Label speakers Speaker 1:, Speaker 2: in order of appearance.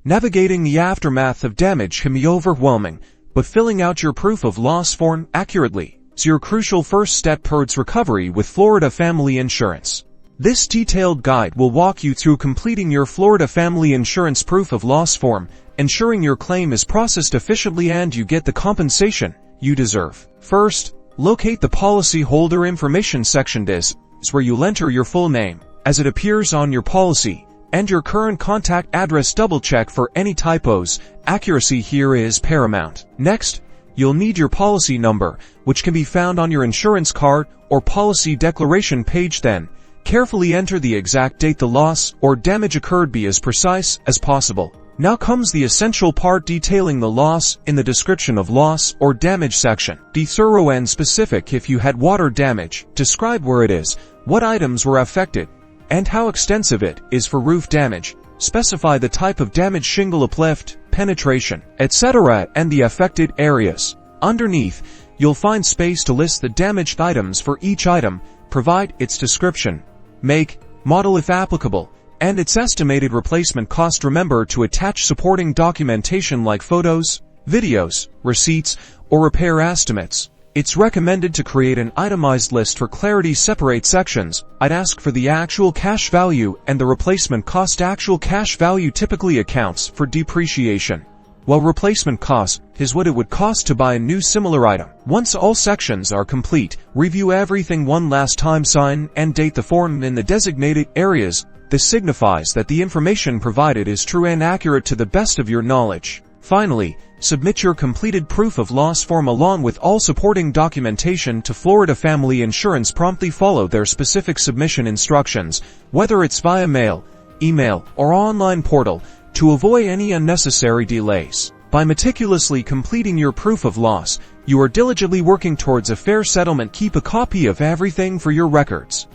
Speaker 1: Navigating the aftermath of damage can be overwhelming, but filling out your proof of loss form accurately is your crucial first step towards recovery with Florida Family Insurance. This detailed guide will walk you through completing your Florida Family Insurance proof of loss form, ensuring your claim is processed efficiently and you get the compensation you deserve. First, locate the Policyholder Information section. This is where you'll enter your full name, as it appears on your policy, and your current contact address. Double-check for any typos. Accuracy here is paramount. Next, you'll need your policy number, which can be found on your insurance card or policy declaration page. Then, carefully enter the exact date the loss or damage occurred. Be as precise as possible. Now comes the essential part, detailing the loss. In the description of loss or damage section, be thorough and specific. If you had water damage, describe where it is, what items were affected, and how extensive it is. For roof damage, specify the type of damage, shingle, uplift, penetration, etc., and the affected areas. Underneath, you'll find space to list the damaged items. For each item, provide its description, make, model if applicable, and its estimated replacement cost. Remember to attach supporting documentation like photos, videos, receipts, or repair estimates. It's recommended to create an itemized list for clarity. Separate sections. I'd ask for the actual cash value and the replacement cost. Actual cash value typically accounts for depreciation, while replacement cost is what it would cost to buy a new similar item. Once all sections are complete, review everything one last time. Sign and date the form in the designated areas. This signifies that the information provided is true and accurate to the best of your knowledge. Finally, submit your completed proof of loss form along with all supporting documentation to Florida Family Insurance. Promptly follow their specific submission instructions, whether it's via mail, email, or online portal, to avoid any unnecessary delays. By meticulously completing your proof of loss, you are diligently working towards a fair settlement. Keep a copy of everything for your records.